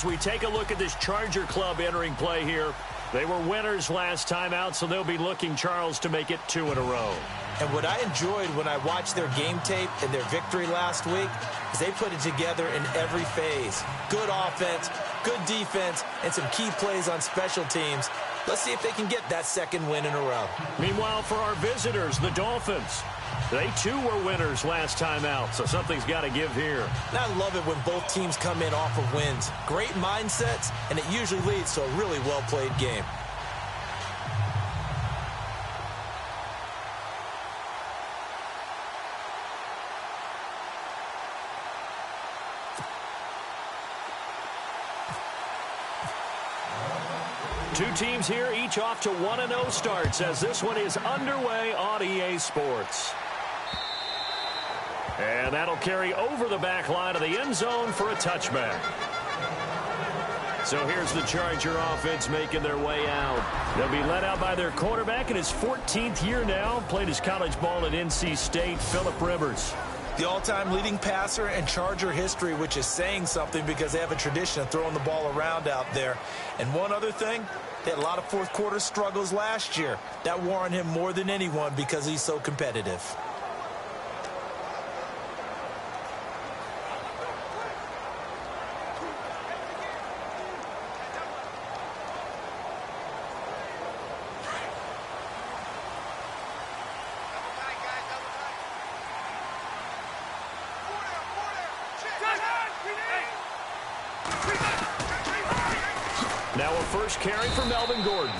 as we take a look at this Charger club entering play here. They were winners last time out, so they'll be looking, Charles, to make it 2 in a row. And what I enjoyed when I watched their game tape and their victory last week is they put it together in every phase. Good offense, good defense, and some key plays on special teams. Let's see if they can get that second win in a row. Meanwhile, for our visitors, the Dolphins, they too were winners last time out, so something's got to give here. And I love it when both teams come in off of wins. Great mindsets, and it usually leads to a really well-played game. Two teams here, each off to 1-0 starts as this one is underway on EA Sports. And that'll carry over the back line of the end zone for a touchback. So here's the Charger offense making their way out. They'll be led out by their quarterback in his 14th year now. Played his college ball at NC State, Phillip Rivers. The all-time leading passer in Charger history, which is saying something because they have a tradition of throwing the ball around out there. And one other thing, they had a lot of fourth-quarter struggles last year. That wore on him more than anyone because he's so competitive. Now a first carry for Melvin Gordon.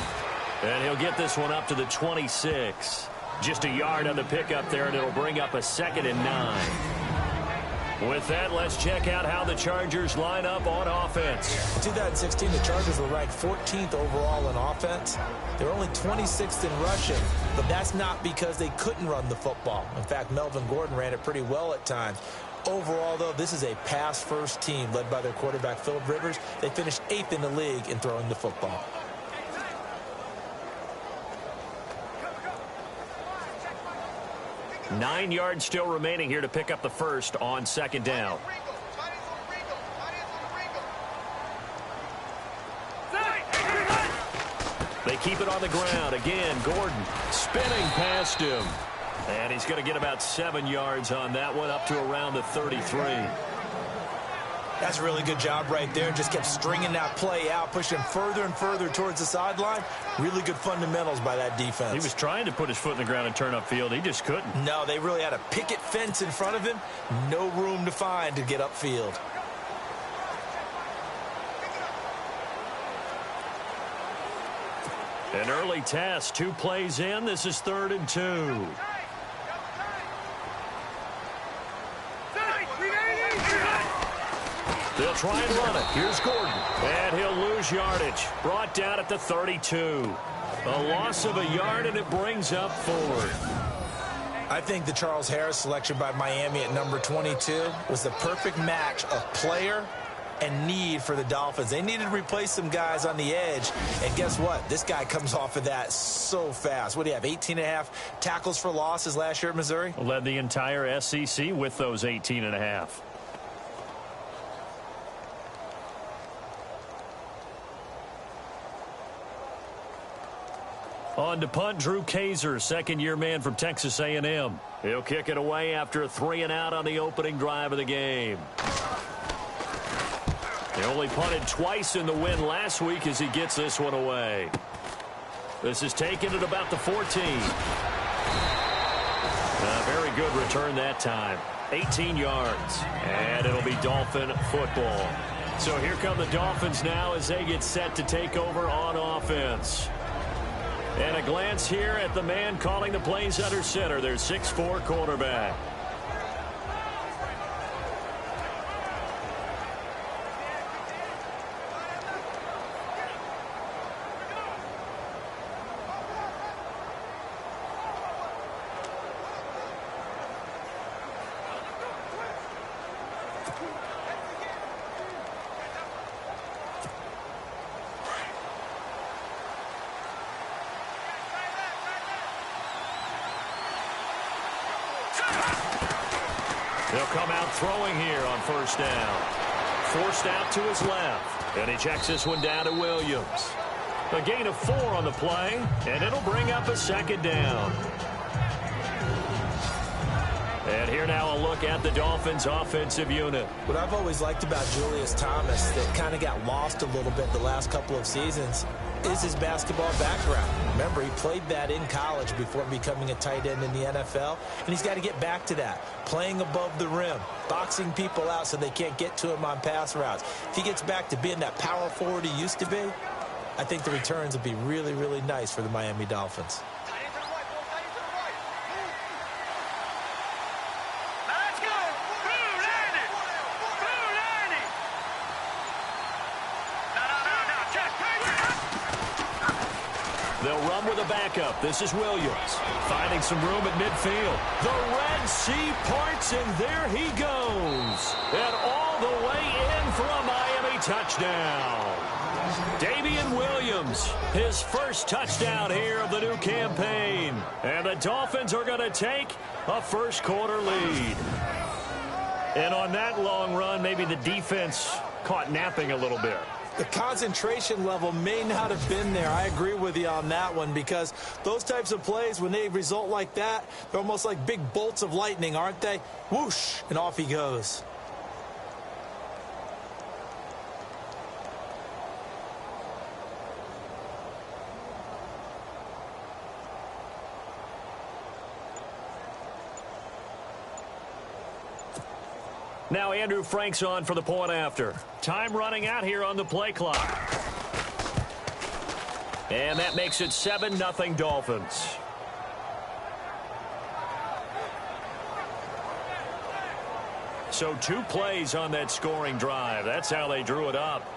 And he'll get this one up to the 26. Just a yard on the pickup there, and it'll bring up a 2nd and 9. With that, let's check out how the Chargers line up on offense. In 2016, the Chargers were ranked 14th overall in offense. They're only 26th in rushing, but that's not because they couldn't run the football. In fact, Melvin Gordon ran it pretty well at times. Overall, though, this is a pass-first team led by their quarterback, Phillip Rivers. They finished 8th in the league in throwing the football. Nine yards still remaining here to pick up the first on 2nd down. They keep it on the ground. Again, Gordon spinning past him. And he's going to get about 7 yards on that one, up to around the 33. That's a really good job right there. Just kept stringing that play out, pushing him further and further towards the sideline. Really good fundamentals by that defense. He was trying to put his foot in the ground and turn upfield. He just couldn't. No, they really had a picket fence in front of him. No room to find to get upfield. An early test, 2 plays in. This is 3rd and 2. They'll try and run it. Here's Gordon. And he'll lose yardage. Brought down at the 32. A loss of a yard, and it brings up 4th. I think the Charles Harris selection by Miami at number 22 was the perfect match of player and need for the Dolphins. They needed to replace some guys on the edge, and guess what? This guy comes off of that so fast. What do you have, 18.5 tackles for losses last year at Missouri? Led the entire SEC with those 18.5. On to punt, Drew Kaiser, second-year man from Texas A&M. He'll kick it away after a 3-and-out on the opening drive of the game. He only punted twice in the win last week as he gets this one away. This is taken at about the 14. A very good return that time. 18 yards. And it'll be Dolphin football. So here come the Dolphins now as they get set to take over on offense. And a glance here at the man calling the plays under center, their 6'4" quarterback. They'll come out throwing here on 1st down. Forced out to his left. And he checks this one down to Williams. A gain of 4 on the play, and it'll bring up a second down. And here now a look at the Dolphins' offensive unit. What I've always liked about Julius Thomas that kind of got lost a little bit the last couple of seasons is his basketball background. Remember, he played that in college before becoming a tight end in the NFL, and he's got to get back to that. Playing above the rim, boxing people out so they can't get to him on pass routes. If he gets back to being that power forward he used to be, I think the returns will be really, really nice for the Miami Dolphins. They'll run with a backup. This is Williams finding some room at midfield. The Red Sea parts, and there he goes. And all the way in for a Miami touchdown. Damian Williams, his first touchdown here of the new campaign. And the Dolphins are going to take a first-quarter lead. And on that long run, maybe the defense caught napping a little bit. The concentration level may not have been there. I agree with you on that one, because those types of plays, when they result like that, they're almost like big bolts of lightning, aren't they? Whoosh, and off he goes. Now Andrew Frank's on for the point after. Time running out here on the play clock. And that makes it 7-0 Dolphins. So 2 plays on that scoring drive. That's how they drew it up.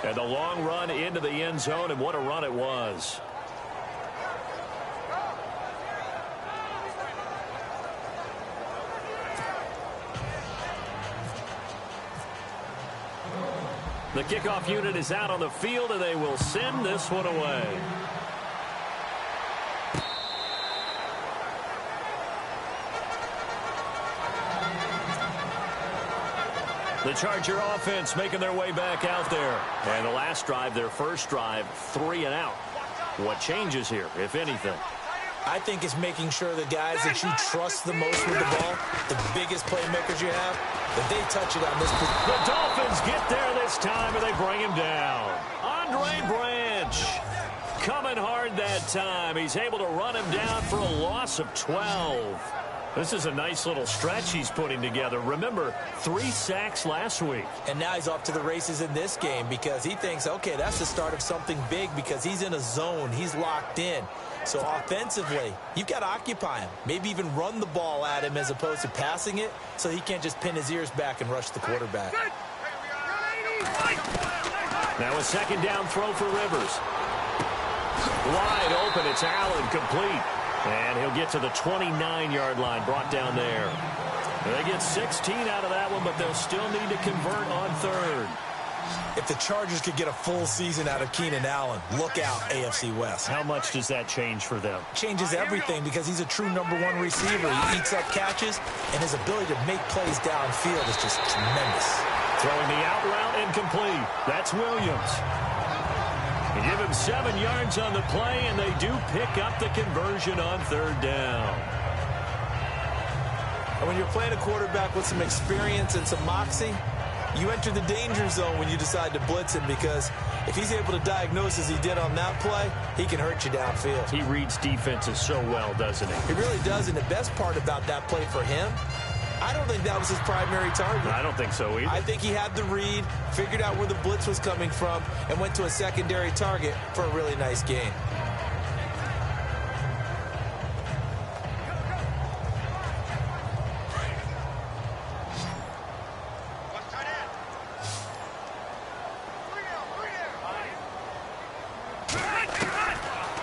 And the long run into the end zone, and what a run it was. The kickoff unit is out on the field, and they will send this one away. The Charger offense making their way back out there. And the last drive, their first drive, 3 and out. What changes here, if anything? I think it's making sure the guys that you trust the most with the ball, the biggest playmakers you have, that they touch it on this. The Dolphins get there this time, and they bring him down. Andre Branch coming hard that time. He's able to run him down for a loss of 12. This is a nice little stretch he's putting together. Remember, 3 sacks last week. And now he's off to the races in this game because he thinks, okay, that's the start of something big because he's in a zone. He's locked in. So offensively, you've got to occupy him. Maybe even run the ball at him as opposed to passing it so he can't just pin his ears back and rush the quarterback. Now a second down throw for Rivers. Wide open, it's Allen, complete. And he'll get to the 29-yard line, brought down there. They get 16 out of that one, but they'll still need to convert on third. If the Chargers could get a full season out of Keenan Allen, look out, AFC West. How much does that change for them? Changes everything because he's a true #1 receiver. He eats up catches, and his ability to make plays downfield is just tremendous. Throwing the out route incomplete. That's Williams. They give him 7 yards on the play, and they do pick up the conversion on third down. And when you're playing a quarterback with some experience and some moxie, you enter the danger zone when you decide to blitz him, because if he's able to diagnose as he did on that play, he can hurt you downfield. He reads defenses so well, doesn't he? He really does, and the best part about that play for him, I don't think that was his primary target. I don't think so either. I think he had the read, figured out where the blitz was coming from, and went to a secondary target for a really nice gain.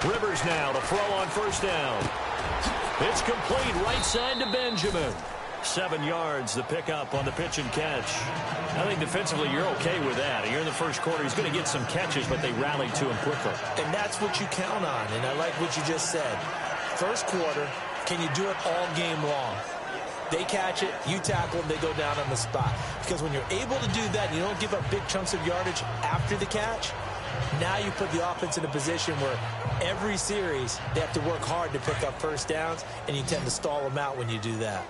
Rivers now to throw on first down. It's complete right side to Benjamin. 7 yards, the pickup on the pitch and catch. I think defensively you're okay with that. Here in the first quarter, he's going to get some catches, but they rallied to him quickly. And that's what you count on, and I like what you just said. First quarter, can you do it all game long? They catch it, you tackle them, they go down on the spot. Because when you're able to do that, and you don't give up big chunks of yardage after the catch, now you put the offense in a position where every series they have to work hard to pick up first downs, and you tend to stall them out when you do that.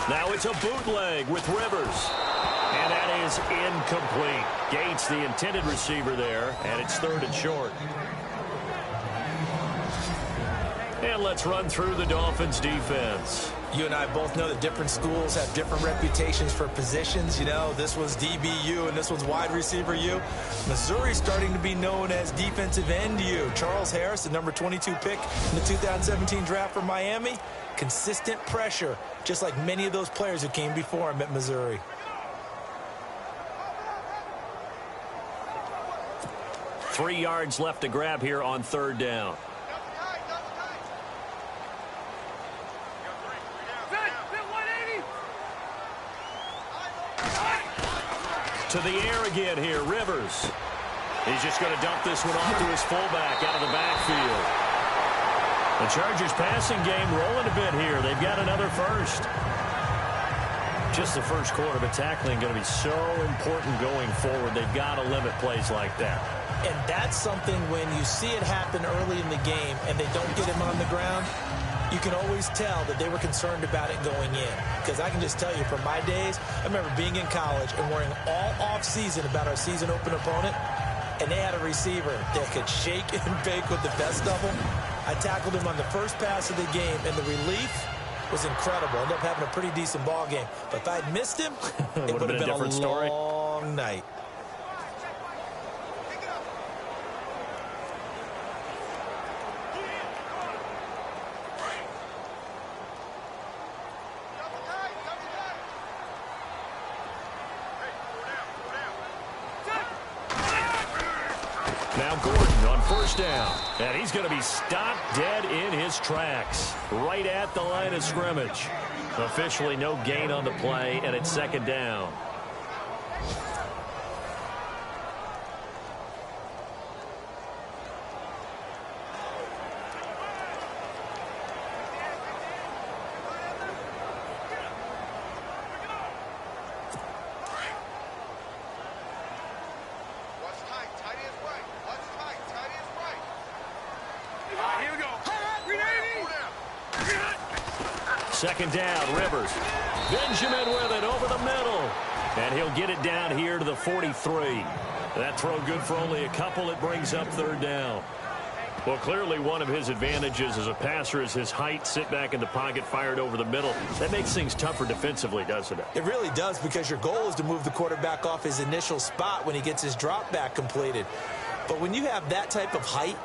Now it's a bootleg with Rivers. And that is incomplete. Gates, the intended receiver there, and it's 3rd and short. And let's run through the Dolphins' defense. You and I both know that different schools have different reputations for positions. You know, this one's DBU and this one's wide receiver U. Missouri's starting to be known as defensive end U. Charles Harris, the number 22 pick in the 2017 draft for Miami. Consistent pressure, just like many of those players who came before him at Missouri. Three yards left to grab here on 3rd down. To the air again here, Rivers. He's just going to dump this one off to his fullback out of the backfield. The Chargers passing game rolling a bit here. They've got another first. Just the first quarter, but tackling going to be so important going forward. They've got to limit plays like that. And that's something when you see it happen early in the game and they don't get him on the ground, you can always tell that they were concerned about it going in. Because I can just tell you from my days, I remember being in college and worrying all off-season about our season open opponent, and they had a receiver that could shake and bake with the best of them. I tackled him on the first pass of the game, and the relief was incredible. Ended up having a pretty decent ball game. But if I'd missed him, it would have been a different story. Long night. Now Gordon on 1st down. And he's going to be stopped dead in his tracks. Right at the line of scrimmage. Officially no gain on the play, and it's 2nd down. Second down, Rivers. Benjamin with it over the middle. And he'll get it down here to the 43. That throw good for only a couple. It brings up 3rd down. Well, clearly one of his advantages as a passer is his height. Sit back in the pocket, fired over the middle. That makes things tougher defensively, doesn't it? It really does, because your goal is to move the quarterback off his initial spot when he gets his drop back completed. But when you have that type of height,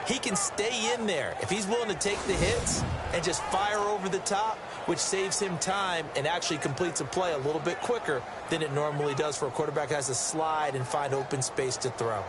he can stay in there if he's willing to take the hits and just fire over the top, which saves him time and actually completes a play a little bit quicker than it normally does for a quarterback who has to slide and find open space to throw.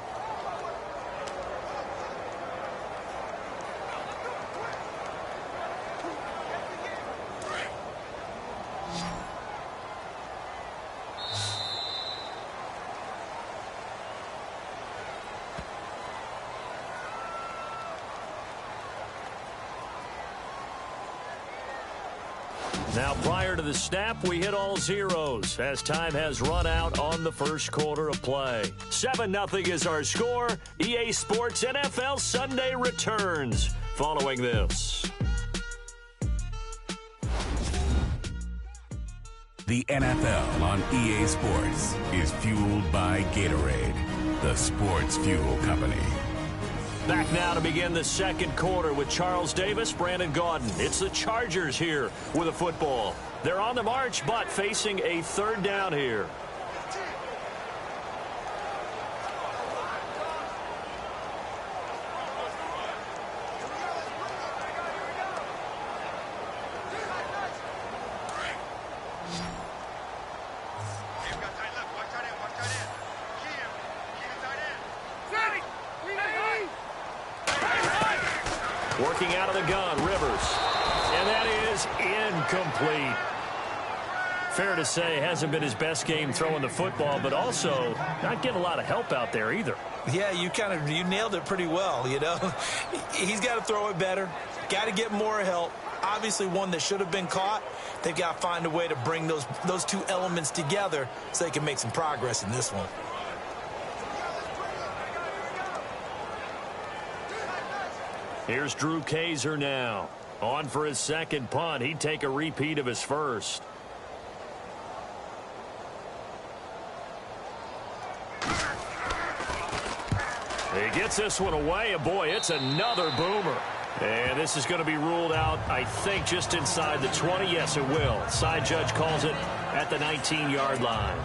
Now, prior to the snap, we hit all zeros as time has run out on the first quarter of play. 7-0 is our score. EA Sports NFL Sunday returns following this. The NFL on EA Sports is fueled by Gatorade, the sports fuel company. Back now to begin the second quarter with Charles Davis, Brandon Gaudin. It's the Chargers here with a football. They're on the march, but facing a 3rd down here. Working out of the gun, Rivers. And that is incomplete. Fair to say, hasn't been his best game throwing the football, but also not getting a lot of help out there either. Yeah, you nailed it pretty well, you know. He's got to throw it better, got to get more help. Obviously one that should have been caught. They've got to find a way to bring those two elements together so they can make some progress in this one. Here's Drew Kaiser now. On for his second punt. He'd take a repeat of his first. He gets this one away, and boy, it's another boomer. And this is going to be ruled out, I think, just inside the 20. Yes, it will. Side judge calls it at the 19-yard line.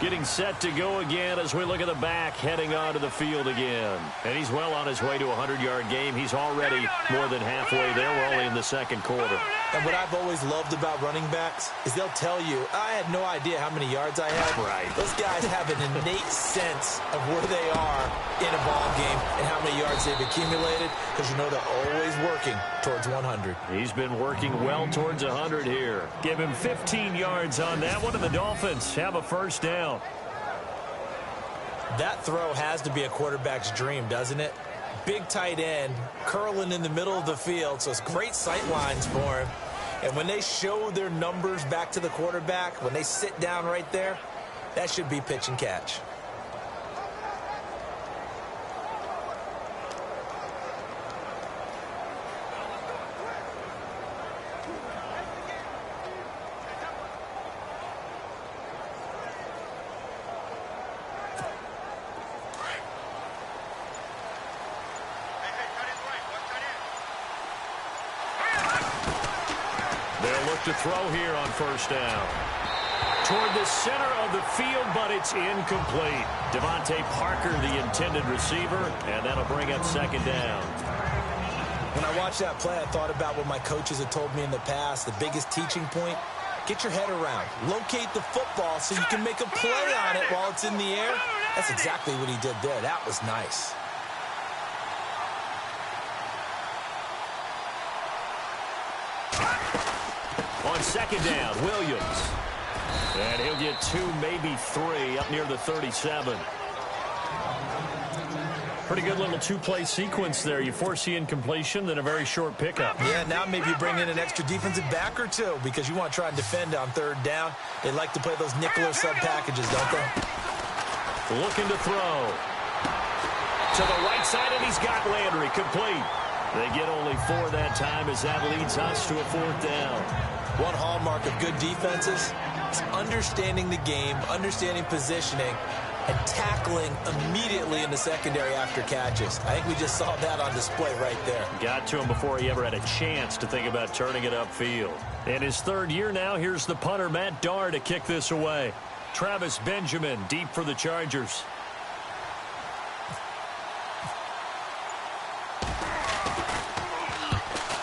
Getting set to go again as we look at the back, heading onto the field again. And he's well on his way to a 100-yard game. He's already more than halfway there. We're only in the second quarter. And what I've always loved about running backs is they'll tell you, I had no idea how many yards I had. Right. Those guys have an innate sense of where they are in a ball game and how many yards they've accumulated, because you know they're always working towards 100. He's been working well towards 100 here. Give him 15 yards on that one, and the Dolphins have a first down. That throw has to be a quarterback's dream, doesn't it? Big tight end, curling in the middle of the field, so it's great sight lines for him. And when they show their numbers back to the quarterback, when they sit down right there, that should be pitch and catch. To throw here on first down. Toward the center of the field, but it's incomplete. Devontae Parker, the intended receiver, and that'll bring up second down. When I watched that play, I thought about what my coaches had told me in the past. The biggest teaching point, get your head around. Locate the football so you can make a play on it while it's in the air. That's exactly what he did there. That was nice. On second down, Williams. And he'll get 2, maybe 3 up near the 37. Pretty good little two-play sequence there. You force the incompletion, then a very short pickup. Yeah, now maybe you bring in an extra defensive back or two because you want to try and defend on third down. They like to play those nickel or sub packages, don't they? Looking to throw. To the right side, and he's got Landry complete. They get only 4 that time as that leads us to a fourth down. One hallmark of good defenses is understanding the game, understanding positioning, and tackling immediately in the secondary after catches. I think we just saw that on display right there. Got to him before he ever had a chance to think about turning it upfield. In his third year now, here's the punter, Matt Darr, to kick this away. Travis Benjamin deep for the Chargers.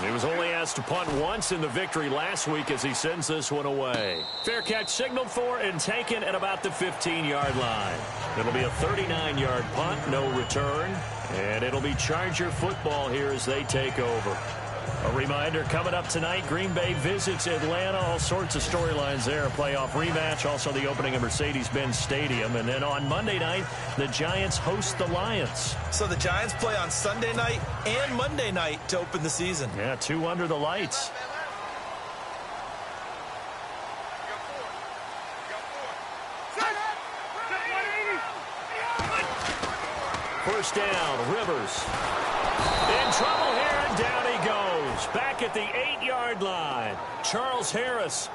He was only asked to punt once in the victory last week as he sends this one away. Fair catch signaled for and taken at about the 15-yard line. It'll be a 39-yard punt, no return, and it'll be Charger football here as they take over. A reminder, coming up tonight, Green Bay visits Atlanta. All sorts of storylines there. A playoff rematch, also the opening of Mercedes-Benz Stadium. And then on Monday night, the Giants host the Lions. So the Giants play on Sunday night and Monday night to open the season. Yeah, 2 under the lights. First down, Rivers. In trouble here, and down he goes. Back at the 8-yard line. Charles Harris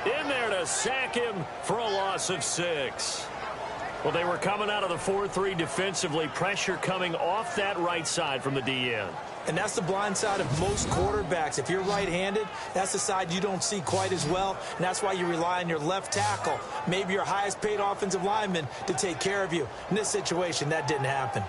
in there to sack him for a loss of 6. Well, they were coming out of the 4-3 defensively. Pressure coming off that right side from the DN. And that's the blind side of most quarterbacks. If you're right-handed, that's the side you don't see quite as well, and that's why you rely on your left tackle, maybe your highest-paid offensive lineman, to take care of you. In this situation, that didn't happen.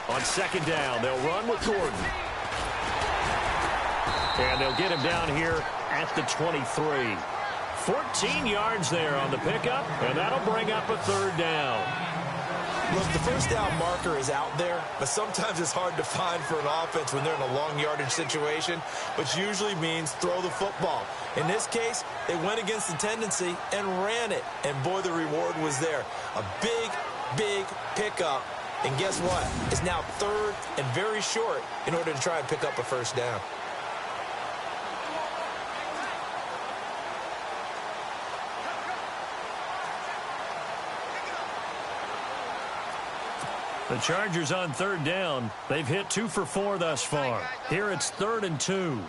On second down, they'll run with Gordon. And they'll get him down here at the 23. 14 yards there on the pickup, and that'll bring up a third down. Look, the first down marker is out there, but sometimes it's hard to find for an offense when they're in a long yardage situation, which usually means throw the football. In this case, they went against the tendency and ran it, and boy, the reward was there. A big, big pickup, and guess what? It's now third and very short in order to try and pick up a first down. The Chargers on third down. They've hit 2 for 4 thus far. Here it's 3rd and 2.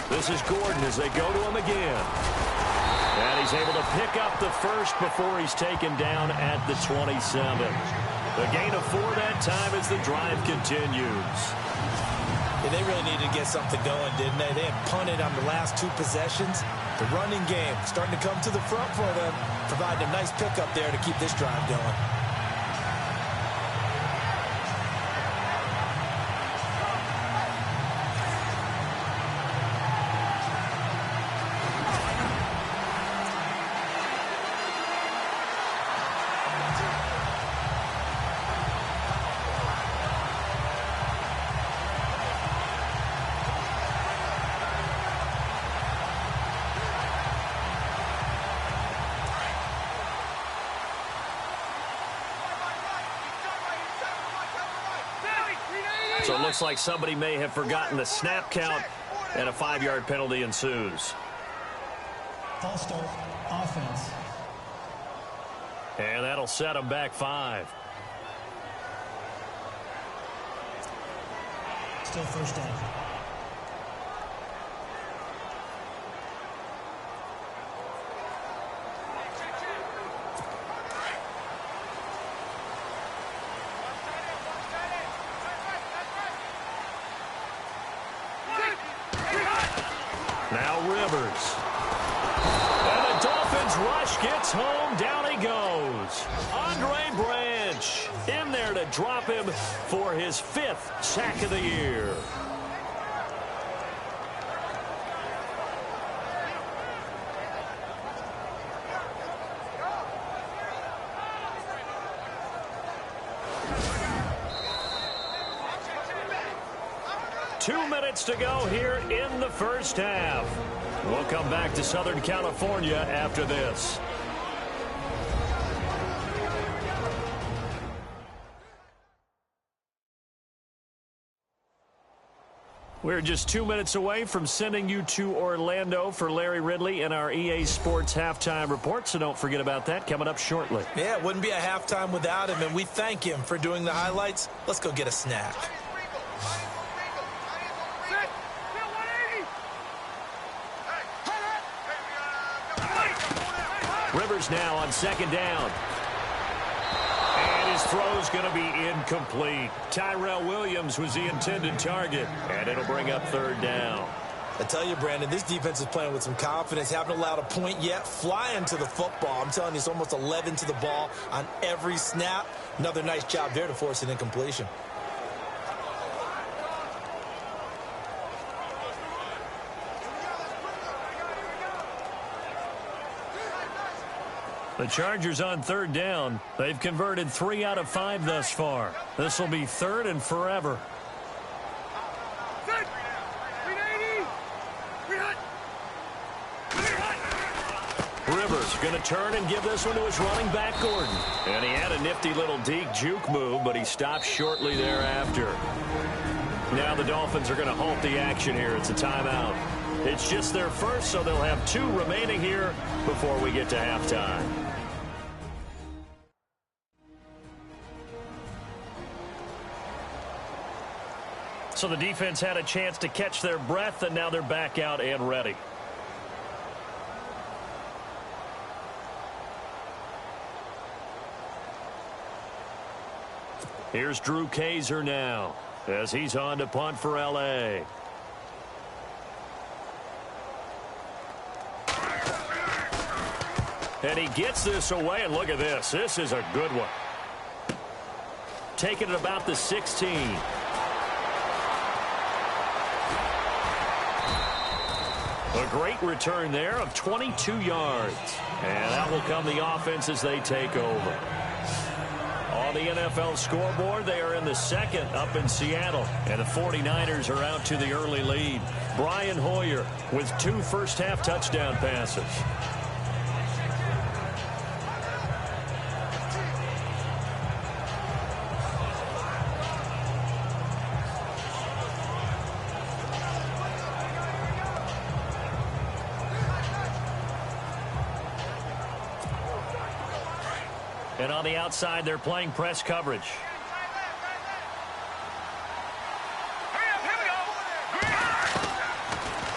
This is Gordon as they go to him again. And he's able to pick up the first before he's taken down at the 27. The gain of 4 that time as the drive continues. Yeah, they really needed to get something going, didn't they? They had punted on the last 2 possessions. The running game starting to come to the front for them, providing a nice pickup there to keep this drive going. So it looks like somebody may have forgotten the snap count, and a 5-yard penalty ensues. False start, offense. And that'll set them back 5. Still first down. Now Rivers. And the Dolphins rush gets home. Down he goes. Andre Branch in there to drop him for his 5th sack of the year. Two minutes to go here in the first half. We'll come back to Southern California after this. We're just 2 minutes away from sending you to Orlando for Larry Ridley and our EA Sports Halftime Report, so don't forget about that coming up shortly. Yeah, it wouldn't be a halftime without him, and we thank him for doing the highlights. Let's go get a snack. Rivers now on 2nd down. And his throw's going to be incomplete. Tyrell Williams was the intended target, and it'll bring up 3rd down. I tell you, Brandon, this defense is playing with some confidence. Haven't allowed a point yet. Flying to the football. I'm telling you, it's almost 11 to the ball on every snap. Another nice job there to force an incompletion. The Chargers on 3rd down. They've converted 3 out of 5 thus far. This will be 3rd and forever. Rivers going to turn and give this one to his running back, Gordon. And he had a nifty little deke juke move, but he stopped shortly thereafter. Now the Dolphins are going to halt the action here. It's a timeout. It's just their first, so they'll have 2 remaining here before we get to halftime. So the defense had a chance to catch their breath, and now they're back out and ready. Here's Drew Kaiser now as he's on to punt for L.A. And he gets this away, and look at this. This is a good one. Taking it about the 16. A great return there of 22 yards. And that will come the offense as they take over. On the NFL scoreboard, they are in the second up in Seattle. And the 49ers are out to the early lead. Brian Hoyer with 2 first-half touchdown passes. And on the outside, they're playing press coverage.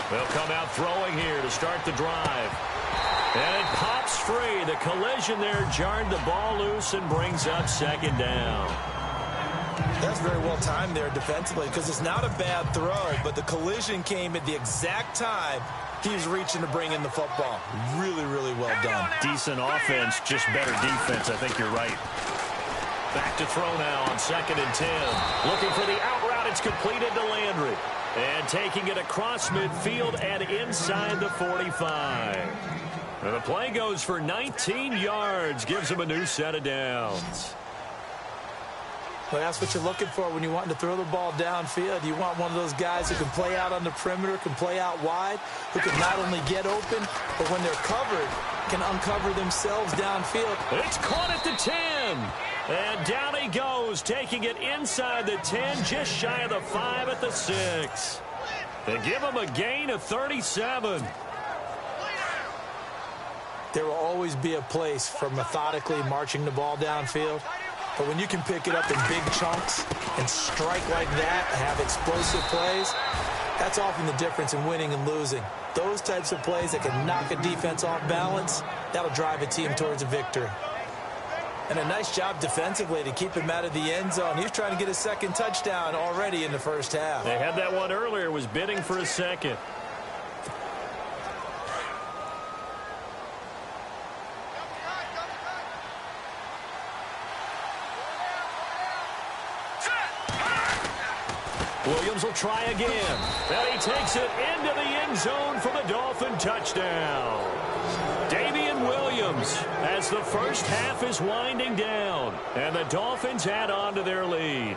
They'll come out throwing here to start the drive. And it pops free. The collision there jarred the ball loose and brings up second down. That's very well timed there defensively because it's not a bad throw, but the collision came at the exact time he was reaching to bring in the football. Really, really well done. Decent offense, just better defense. I think you're right. Back to throw now on 2nd and 10. Looking for the out route. It's completed to Landry. And taking it across midfield and inside the 45. And the play goes for 19 yards. Gives him a new set of downs. Well, that's what you're looking for when you want to throw the ball downfield. You want one of those guys who can play out on the perimeter, can play out wide, who can not only get open, but when they're covered, can uncover themselves downfield. It's caught at the 10. And down he goes, taking it inside the 10, just shy of the 5 at the 6. They give him a gain of 37. There will always be a place for methodically marching the ball downfield. But when you can pick it up in big chunks and strike like that, have explosive plays, that's often the difference in winning and losing. Those types of plays that can knock a defense off balance, that'll drive a team towards a victory. And a nice job defensively to keep him out of the end zone. He was trying to get his second touchdown already in the first half. They had that one earlier, was bidding for a second. Williams will try again. And he takes it into the end zone for the Dolphin touchdown. Damian Williams as the first half is winding down. And the Dolphins add on to their lead.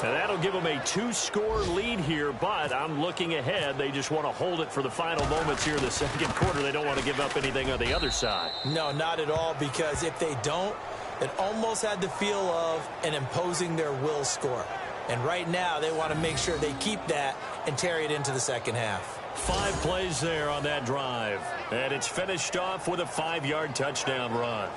And that'll give them a 2-score lead here, but I'm looking ahead. They just want to hold it for the final moments here in the second quarter. They don't want to give up anything on the other side. No, not at all, because if they don't, it almost had the feel of an imposing their will score. And right now, they want to make sure they keep that and carry it into the second half. 5 plays there on that drive. And it's finished off with a 5-yard touchdown run.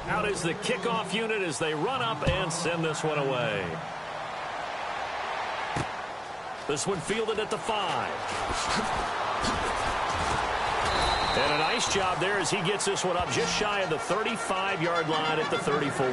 Out is the kickoff unit as they run up and send this one away. This one fielded at the 5. And a nice job there as he gets this one up just shy of the 35-yard line at the 34.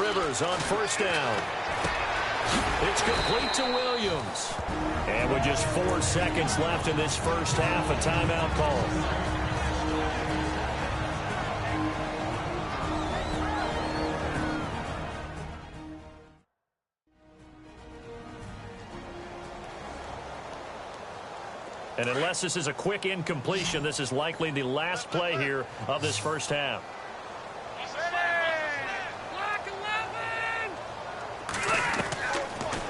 Rivers on first down. It's complete to Williams. And with just 4 seconds left in this first half, a timeout call. And unless this is a quick incompletion, this is likely the last play here of this first half.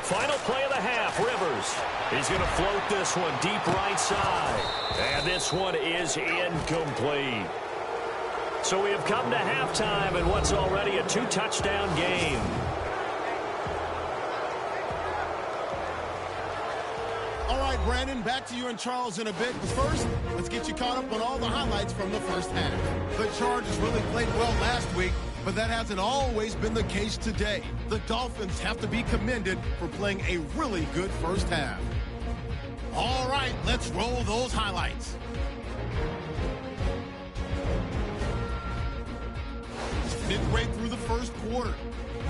Final play of the half, Rivers. He's going to float this one deep right side. And this one is incomplete. So we have come to halftime in what's already a 2-touchdown game. All right, Brandon, back to you and Charles in a bit. But first, let's get you caught up on all the highlights from the first half. The Chargers really played well last week, but that hasn't always been the case today. The Dolphins have to be commended for playing a really good first half. All right, let's roll those highlights. midway through the first quarter.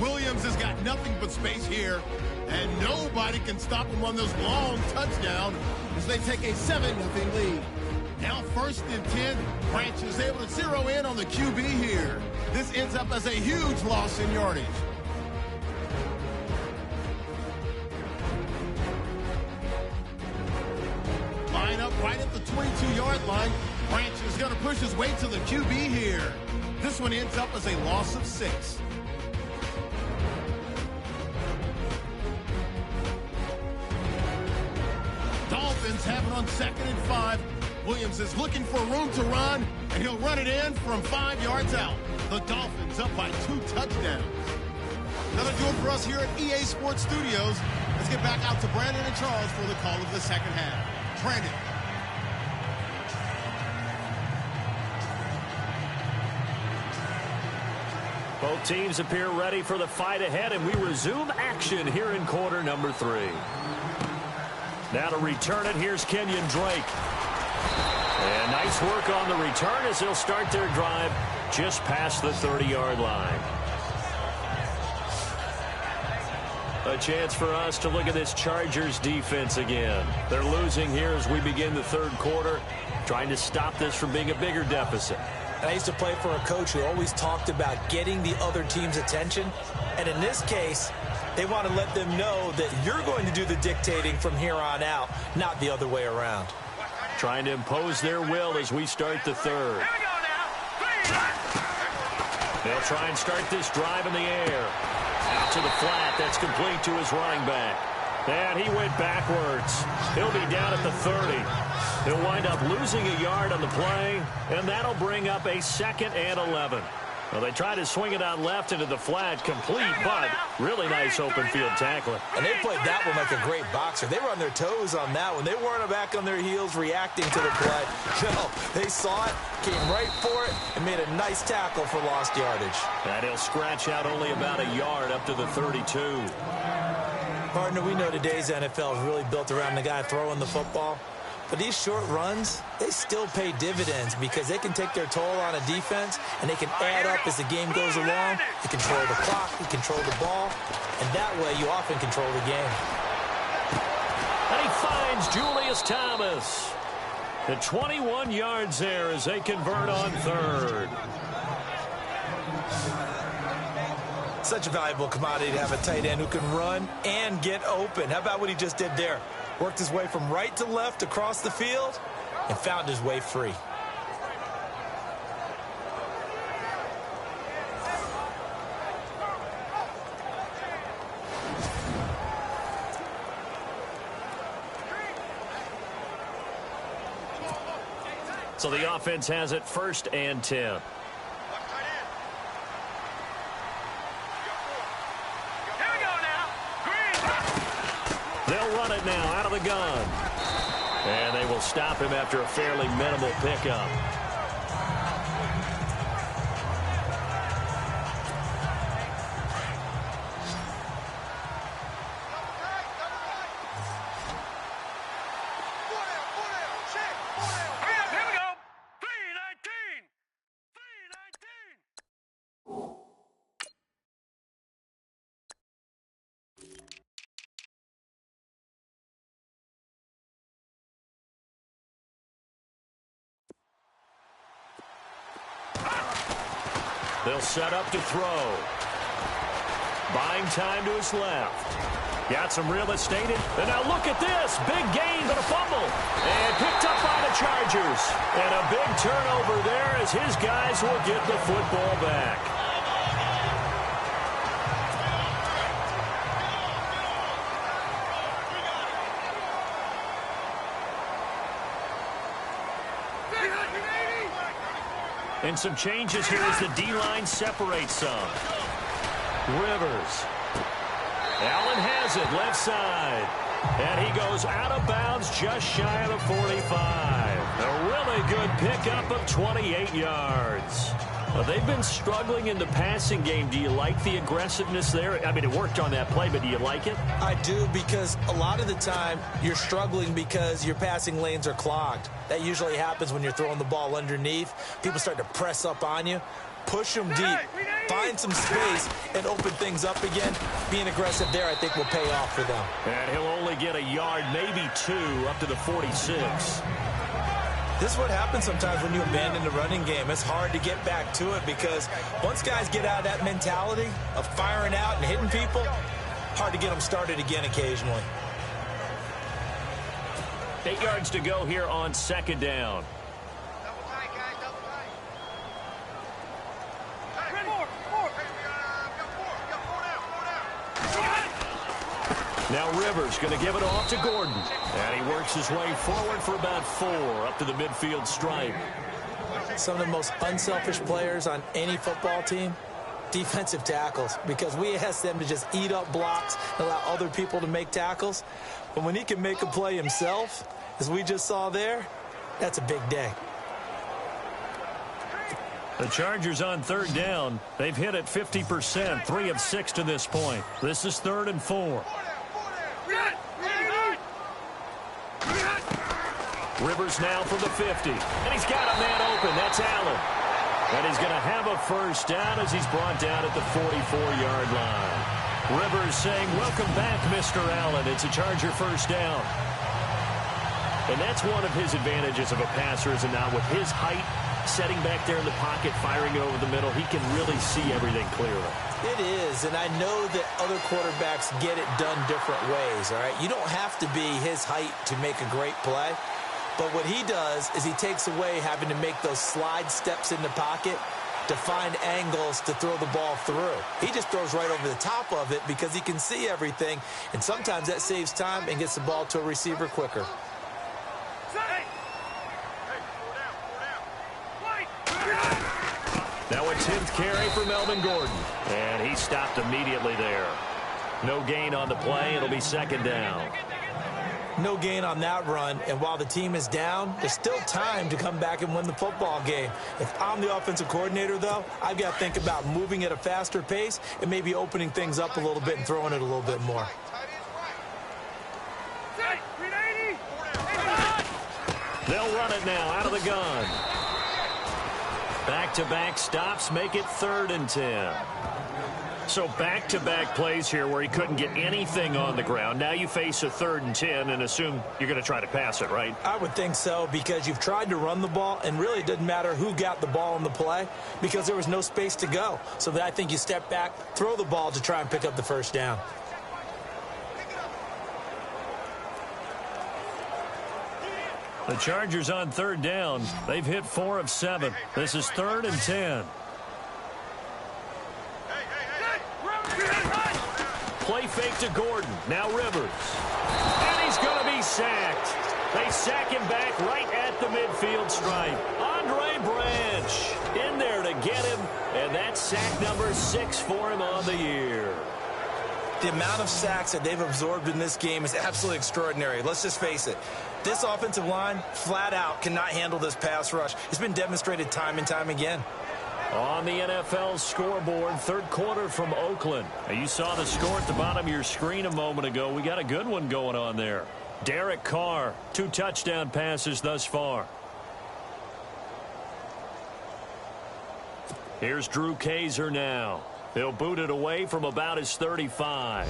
Williams has got nothing but space here, and nobody can stop him on this long touchdown as they take a 7-0 lead. Now 1st and 10, Branch is able to zero in on the QB here. This ends up as a huge loss in yardage. Line up right at the 22-yard line. Branch is going to push his way to the QB here. This one ends up as a loss of 6. Dolphins have it on 2nd and 5. Williams is looking for room to run, and he'll run it in from 5 yards out. The Dolphins up by 2 touchdowns. That'll do it for us here at EA Sports Studios. Let's get back out to Brandon and Charles for the call of the second half. Brandon. Both teams appear ready for the fight ahead, and we resume action here in quarter number 3. Now to return it, here's Kenyon Drake. And nice work on the return as they'll start their drive just past the 30-yard line. A chance for us to look at this Chargers defense again. They're losing here as we begin the third quarter, trying to stop this from being a bigger deficit. I used to play for a coach who always talked about getting the other team's attention. And in this case, they want to let them know that you're going to do the dictating from here on out, not the other way around. Trying to impose their will as we start the third. They'll try and start this drive in the air. Out to the flat. That's complete to his running back. And he went backwards. He'll be down at the 30. He'll wind up losing a yard on the play, and that'll bring up a 2nd and 11. Well, they try to swing it out left into the flat, complete, but really nice open field tackling. And they played that one like a great boxer. They were on their toes on that one. They weren't back on their heels reacting to the play. No, they saw it, came right for it, and made a nice tackle for lost yardage. And he'll scratch out only about a yard up to the 32. Partner, we know today's NFL is really built around the guy throwing the football. But these short runs, they still pay dividends because they can take their toll on a defense and they can add up as the game goes along. You control the clock, you control the ball, and that way you often control the game. And he finds Julius Thomas. At 21 yards there as they convert on third. Such a valuable commodity to have a tight end who can run and get open. How about what he just did there? Worked his way from right to left across the field and found his way free. So the offense has it 1st and 10. They'll run it now out of the gun. And they will stop him after a fairly minimal pickup. They'll set up to throw. Buying time to his left. Got some real estate in. And now look at this. Big gain, but a fumble. And picked up by the Chargers. And a big turnover there as his guys will get the football back. And some changes here as the D-line separates some. Rivers. Allen has it, left side. And he goes out of bounds just shy of the 45. A really good pickup of 28 yards. Well, they've been struggling in the passing game. Do you like the aggressiveness there? I mean, it worked on that play, but do you like it? I do, because a lot of the time you're struggling because your passing lanes are clogged. That usually happens when you're throwing the ball underneath. People start to press up on you. Push them deep. find some space and open things up again. Being aggressive there, I think, will pay off for them. And he'll only get a yard, maybe 2, up to the 46. This is what happens sometimes when you abandon the running game. It's hard to get back to it because once guys get out of that mentality of firing out and hitting people, hard to get them started again occasionally. 8 yards to go here on 2nd down. Now Rivers going to give it off to Gordon. And he works his way forward for about 4 up to the midfield stripe. Some of the most unselfish players on any football team, defensive tackles, because we ask them to just eat up blocks and allow other people to make tackles. But when he can make a play himself, as we just saw there, that's a big day. The Chargers on 3rd down. They've hit it 50%, 3 of 6 to this point. This is 3rd and 4. Rivers now from the 50. And he's got a man open. That's Allen. And he's going to have a first down as he's brought down at the 44-yard line. Rivers saying, welcome back, Mr. Allen. It's a Charger first down. And that's one of his advantages of a passer, is it not? With his height, setting back there in the pocket, firing it over the middle, he can really see everything clearly. It is, and I know that other quarterbacks get it done different ways, all right? You don't have to be his height to make a great play. But what he does is he takes away having to make those slide steps in the pocket to find angles to throw the ball through. He just throws right over the top of it because he can see everything, and sometimes that saves time and gets the ball to a receiver quicker. Now a 10th carry for Melvin Gordon. And he stopped immediately there. No gain on the play. It'll be 2nd down. No gain on that run, and while the team is down, there's still time to come back and win the football game. If I'm the offensive coordinator, though, I've got to think about moving at a faster pace and maybe opening things up a little bit and throwing it a little bit more. They'll run it now out of the gun. Back-to-back stops make it 3rd and 10. So back-to-back plays here where he couldn't get anything on the ground. Now you face a 3rd and 10 and assume you're going to try to pass it, right? I would think so, because you've tried to run the ball, and really it doesn't matter who got the ball in the play because there was no space to go. So I think you step back, throw the ball to try and pick up the first down. The Chargers on 3rd down. They've hit 4 of 7. This is 3rd and 10. Play fake to Gordon. Now Rivers. And he's going to be sacked. They sack him back right at the midfield stripe. Andre Branch in there to get him. And that's sack number 6 for him on the year. The amount of sacks that they've absorbed in this game is absolutely extraordinary. Let's just face it. This offensive line, flat out, cannot handle this pass rush. It's been demonstrated time and time again. On the NFL scoreboard, 3rd quarter from Oakland. Now, you saw the score at the bottom of your screen a moment ago. We got a good one going on there. Derek Carr, 2 touchdown passes thus far. Here's Drew Kaiser now. He'll boot it away from about his 35.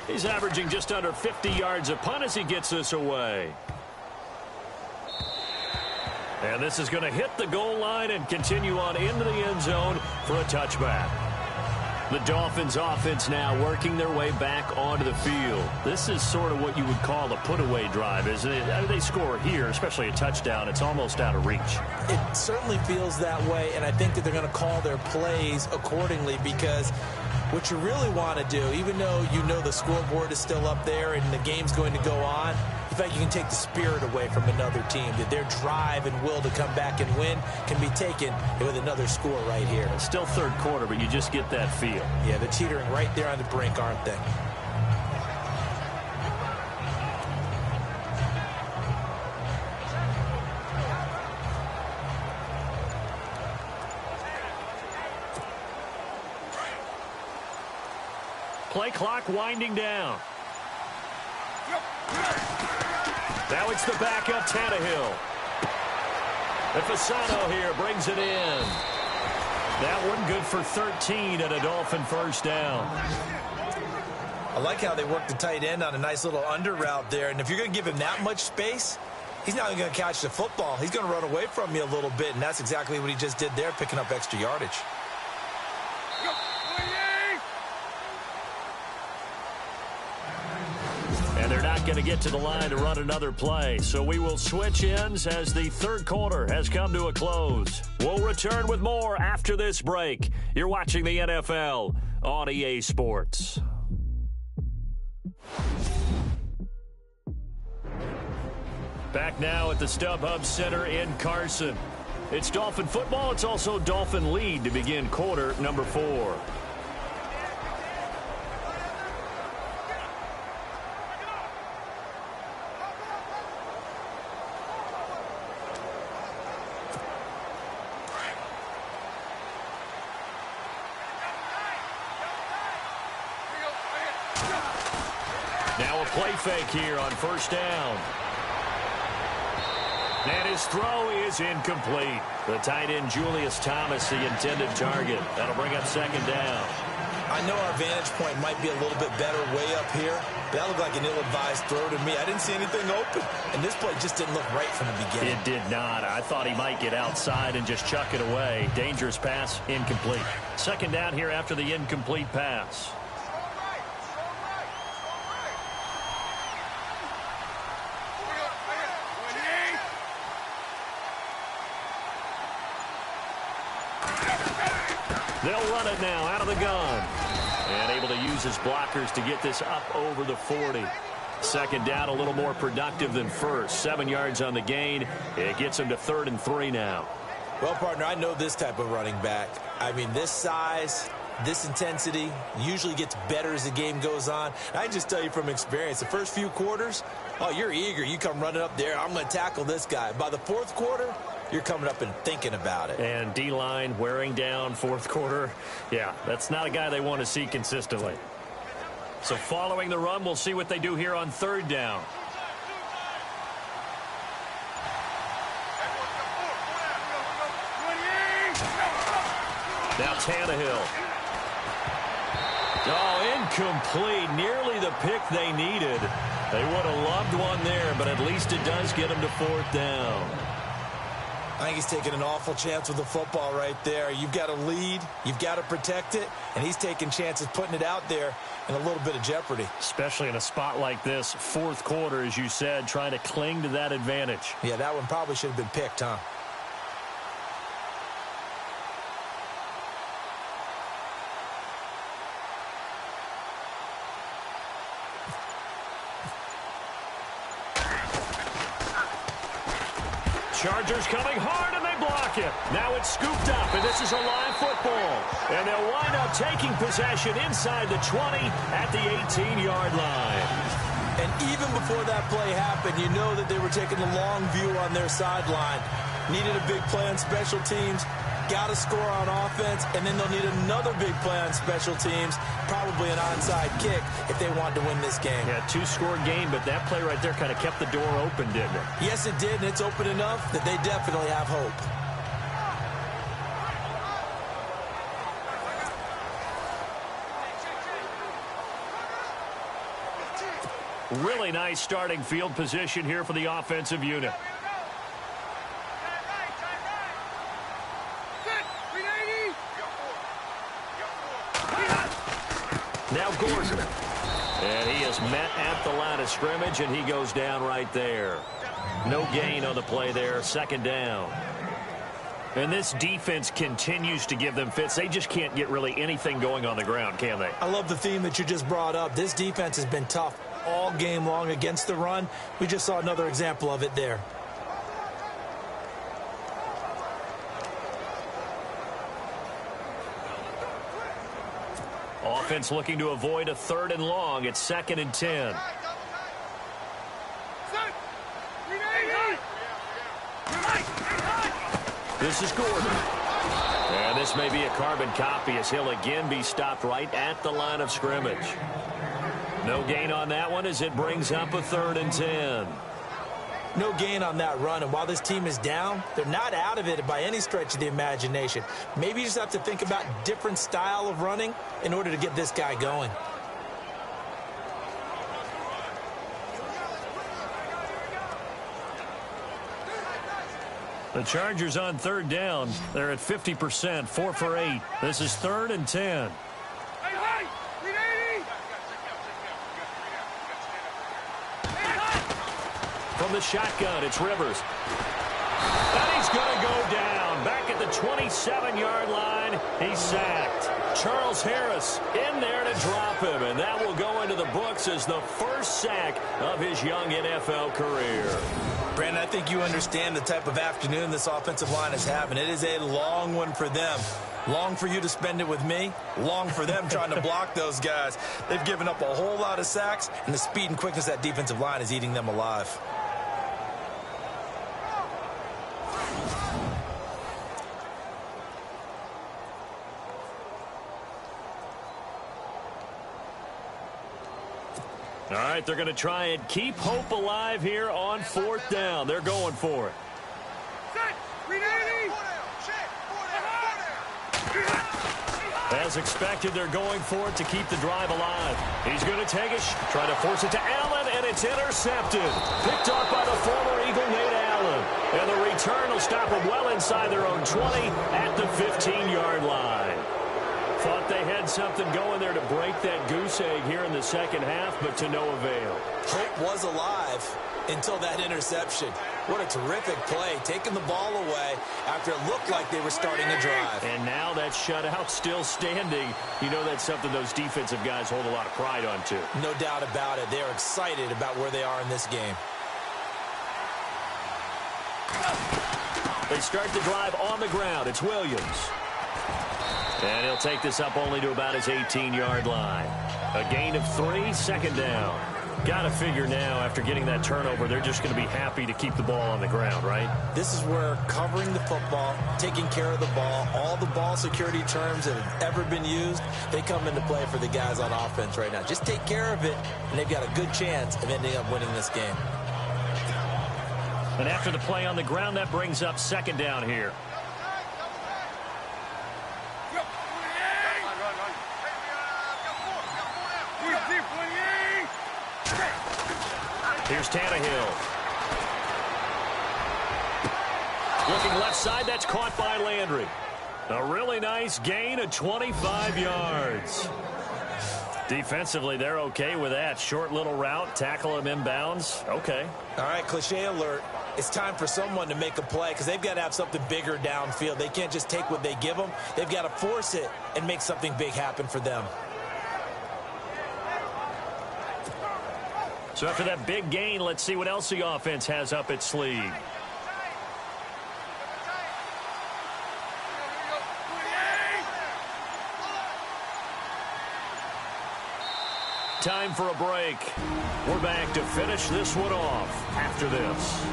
He's averaging just under 50 yards a punt as he gets this away. And this is going to hit the goal line and continue on into the end zone for a touchback. The Dolphins offense now working their way back onto the field. This is sort of what you would call a put-away drive, isn't it? They score here, especially a touchdown. It's almost out of reach. It certainly feels that way, and I think that they're going to call their plays accordingly, because what you really want to do, even though you know the scoreboard is still up there and the game's going to go on, in fact, you can take the spirit away from another team, that their drive and will to come back and win can be taken with another score right here. It's still 3rd quarter, but you just get that feel. Yeah, they're teetering right there on the brink, aren't they? Play clock winding down. Now it's the backup Tannehill. Fasano here brings it in. That one good for 13 and a Dolphin first down. I like how they work the tight end on a nice little under route there. And if you're going to give him that much space, he's not even going to catch the football. He's going to run away from you a little bit, and that's exactly what he just did there, picking up extra yardage. And they're not going to get to the line to run another play. So we will switch ends as the third quarter has come to a close. We'll return with more after this break. You're watching the NFL on EA Sports. Back now at the StubHub Center in Carson. It's Dolphin football. It's also Dolphin lead to begin quarter number 4. Now a play fake here on first down. And his throw is incomplete. The tight end, Julius Thomas, the intended target. That'll bring up second down. I know our vantage point might be a little bit better way up here, but that looked like an ill-advised throw to me. I didn't see anything open, and this play just didn't look right from the beginning. It did not. I thought he might get outside and just chuck it away. Dangerous pass, incomplete. Second down here after the incomplete pass. They'll run it now out of the gun. And able to use his blockers to get this up over the 40. Second down, a little more productive than first. 7 yards on the gain. It gets him to 3rd and 3 now. Well, partner, I know this type of running back. I mean, this size, this intensity usually gets better as the game goes on. And I can just tell you from experience, the first few quarters, oh, you're eager. You come running up there, I'm going to tackle this guy. By the fourth quarter, you're coming up and thinking about it. And D-line wearing down fourth quarter. Yeah, that's not a guy they want to see consistently. So following the run, we'll see what they do here on third down. Now Tannehill. Oh, incomplete. Nearly the pick they needed. They would have loved one there, but at least it does get them to 4th down. I think he's taking an awful chance with the football right there. You've got to lead, you've got to protect it, and he's taking chances putting it out there in a little bit of jeopardy. Especially in a spot like this, fourth quarter, as you said, trying to cling to that advantage. Yeah, that one probably should have been picked, huh? Chargers coming hard, and they block it. Now it's scooped up, and this is a live football. And they'll wind up taking possession inside the 20 at the 18-yard line. And even before that play happened, you know that they were taking the long view on their sideline. Needed a big play on special teams, got to score on offense, and then they'll need another big play on special teams, probably an onside kick if they want to win this game. Yeah, 2-score game, but that play right there kind of kept the door open, didn't it? Yes, it did, and it's open enough that they definitely have hope. Really nice starting field position here for the offensive unit. Now Gordon. And he is met at the line of scrimmage, and he goes down right there. No gain on the play there. Second down. And this defense continues to give them fits. They just can't get really anything going on the ground, can they? I love the theme that you just brought up. This defense has been tough all game long against the run. We just saw another example of it there. Offense looking to avoid a 3rd and long. It's 2nd and 10. This is Gordon. And this may be a carbon copy as he'll again be stopped right at the line of scrimmage. No gain on that one as it brings up a 3rd and 10. No gain on that run, and while this team is down, they're not out of it by any stretch of the imagination. Maybe you just have to think about different style of running in order to get this guy going. The Chargers on third down. They're at 50%, 4 for 8. This is 3rd and 10. From the shotgun, it's Rivers. And he's going to go down. Back at the 27-yard line, he's sacked. Charles Harris in there to drop him, and that will go into the books as the first sack of his young NFL career. Brandon, I think you understand the type of afternoon this offensive line is having. It is a long one for them. Long for you to spend it with me. Long for them trying to block those guys. They've given up a whole lot of sacks, and the speed and quickness of that defensive line is eating them alive. All right, they're going to try and keep hope alive here on 4th down. They're going for it. As expected, they're going for it to keep the drive alive. He's going to take it, try to force it to Allen, and it's intercepted. Picked off by the former Eagle, Nate Allen. And the return will stop them well inside their own 20 at the 15-yard line. Thought they had something going there to break that goose egg here in the second half, but to no avail. Hope was alive until that interception. What a terrific play, taking the ball away after it looked like they were starting a drive. And now that shutout still standing. You know that's something those defensive guys hold a lot of pride on, too. No doubt about it. They're excited about where they are in this game. They start the drive on the ground. It's Williams. And he'll take this up only to about his 18-yard line. A gain of 3, 2nd down. Got to figure now, after getting that turnover, they're just going to be happy to keep the ball on the ground, right? This is where covering the football, taking care of the ball, all the ball security terms that have ever been used, they come into play for the guys on offense right now. Just take care of it, and they've got a good chance of ending up winning this game. And after the play on the ground, that brings up 2nd down here. Here's Tannehill. Looking left side, that's caught by Landry. A really nice gain of 25 yards. Defensively, they're okay with that. Short little route, tackle him inbounds. Okay. All right, cliche alert. It's time for someone to make a play because they've got to have something bigger downfield. They can't just take what they give them. They've got to force it and make something big happen for them. So after that big gain, let's see what else the offense has up its sleeve. Time for a break. We're back to finish this one off after this.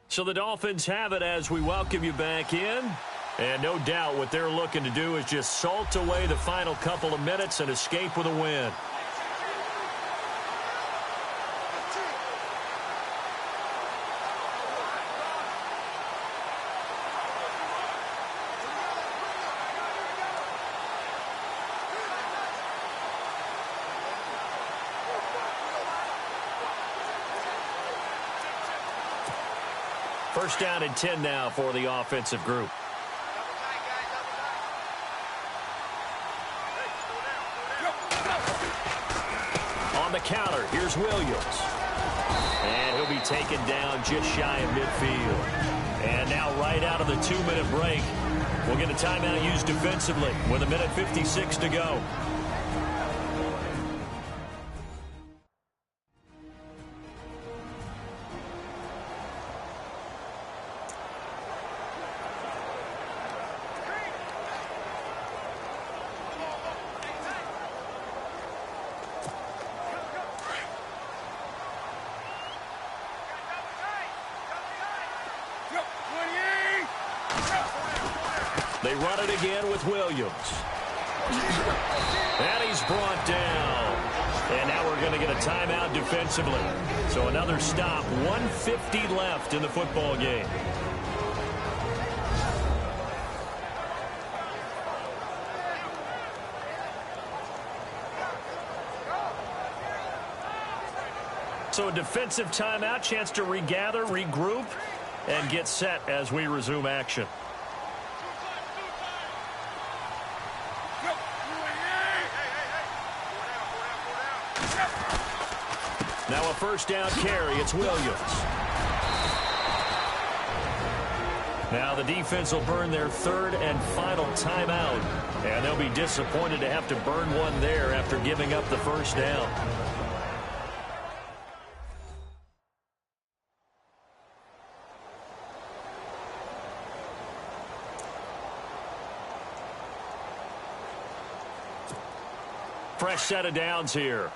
So the Dolphins have it as we welcome you back in. And no doubt what they're looking to do is just salt away the final couple of minutes and escape with a win. First down and 10 now for the offensive group. On the counter, here's Williams. And he'll be taken down just shy of midfield. And now right out of the 2-minute break, we'll get a timeout used defensively with 1:56 to go. They run it again with Williams. And he's brought down. And now we're going to get a timeout defensively. So another stop. 1:50 left in the football game. So a defensive timeout, chance to regather, regroup, and get set as we resume action. Now a first down carry. It's Williams. Now the defense will burn their third and final timeout. And they'll be disappointed to have to burn one there after giving up the first down. Fresh set of downs here.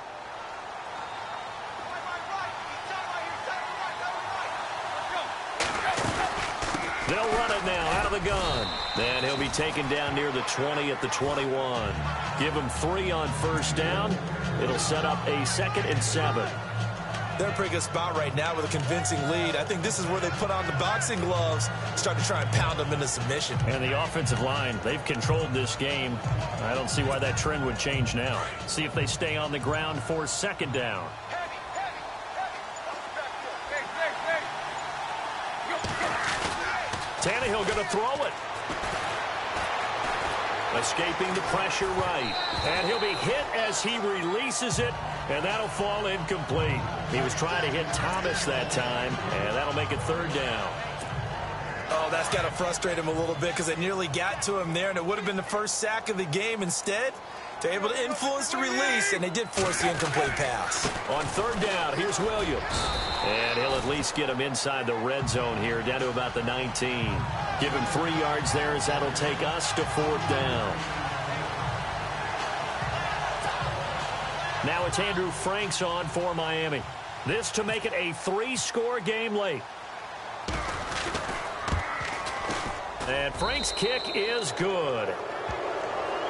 They'll run it now out of the gun. And he'll be taken down near the 20 at the 21. Give him 3 on first down. It'll set up a 2nd and 7. They're in a pretty good spot right now with a convincing lead. I think this is where they put on the boxing gloves, start to try and pound them into submission. And the offensive line, they've controlled this game. I don't see why that trend would change now. See if they stay on the ground for 2nd down. Tannehill going to throw it. Escaping the pressure right. And he'll be hit as he releases it, and that'll fall incomplete. He was trying to hit Thomas that time, and that'll make it 3rd down. Oh, that's got to frustrate him a little bit because they nearly got to him there, and it would have been the first sack of the game. Instead, they're able to influence the release, and they did force the incomplete pass. On 3rd down, here's Williams. And he'll at least get him inside the red zone here, down to about the 19. Give him 3 yards there as that'll take us to 4th down. Now it's Andrew Franks on for Miami. This to make it a 3-score game late. And Frank's kick is good.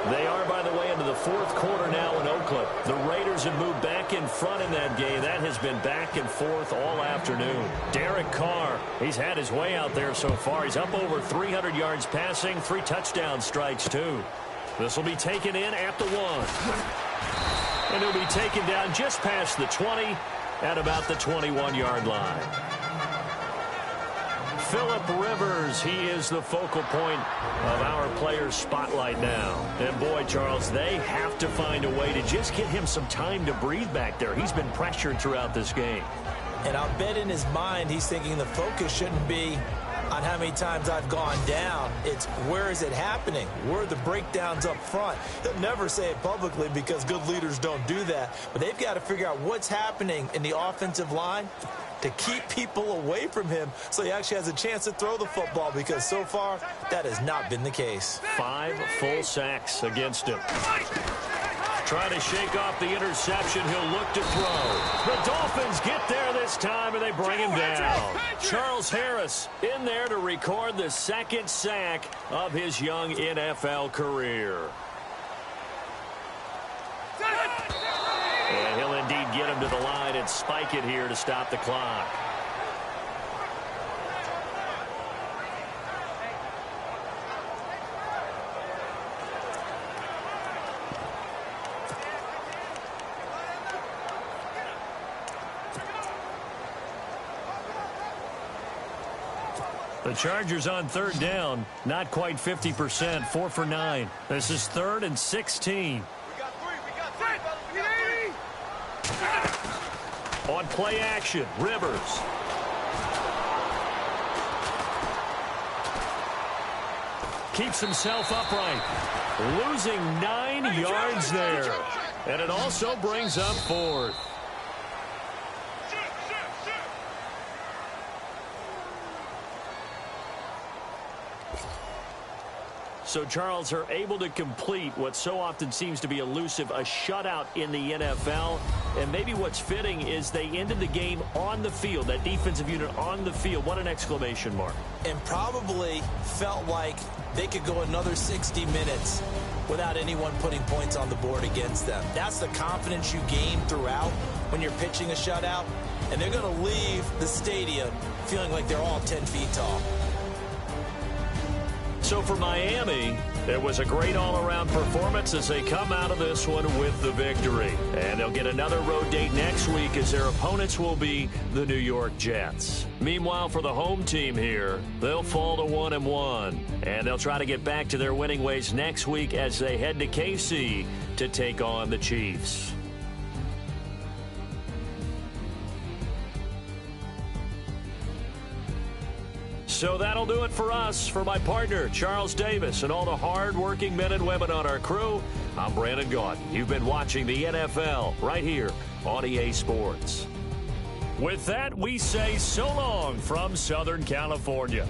They are, by the way, into the 4th quarter now in Oakland. The Raiders have moved back in front in that game. That has been back and forth all afternoon. Derek Carr, he's had his way out there so far. He's up over 300 yards passing, 3 touchdown strikes, too. This will be taken in at the 1. And he'll be taken down just past the 20 at about the 21-yard line. Phillip Rivers, he is the focal point of our players' spotlight now. And boy, Charles, they have to find a way to just get him some time to breathe back there. He's been pressured throughout this game. And I'll bet in his mind he's thinking the focus shouldn't be on how many times I've gone down. It's where is it happening? Where are the breakdowns up front? He'll never say it publicly because good leaders don't do that. But they've got to figure out what's happening in the offensive line to keep people away from him so he actually has a chance to throw the football, because so far that has not been the case. 5 full sacks against him. Trying to shake off the interception. He'll look to throw. The Dolphins get there this time, and they bring him down. Charles Harris in there to record the 2nd sack of his young NFL career. And he'll indeed get him to the line and spike it here to stop the clock. The Chargers on 3rd down, not quite 50%, 4 for 9. This is 3rd and 16. On play action, Rivers. Keeps himself upright. Losing 9 yards there. And it also brings up 4th. So, Charles, are able to complete what so often seems to be elusive, a shutout in the NFL. And maybe what's fitting is they ended the game on the field, that defensive unit on the field. What an exclamation mark. And probably felt like they could go another 60 minutes without anyone putting points on the board against them. That's the confidence you gain throughout when you're pitching a shutout. And they're going to leave the stadium feeling like they're all 10 feet tall. So for Miami, it was a great all-around performance as they come out of this one with the victory. And they'll get another road date next week as their opponents will be the New York Jets. Meanwhile, for the home team here, they'll fall to 1-1. And they'll try to get back to their winning ways next week as they head to KC to take on the Chiefs. So that'll do it for us. For my partner, Charles Davis, and all the hard-working men and women on our crew, I'm Brandon Gaudin. You've been watching the NFL right here on EA Sports. With that, we say so long from Southern California.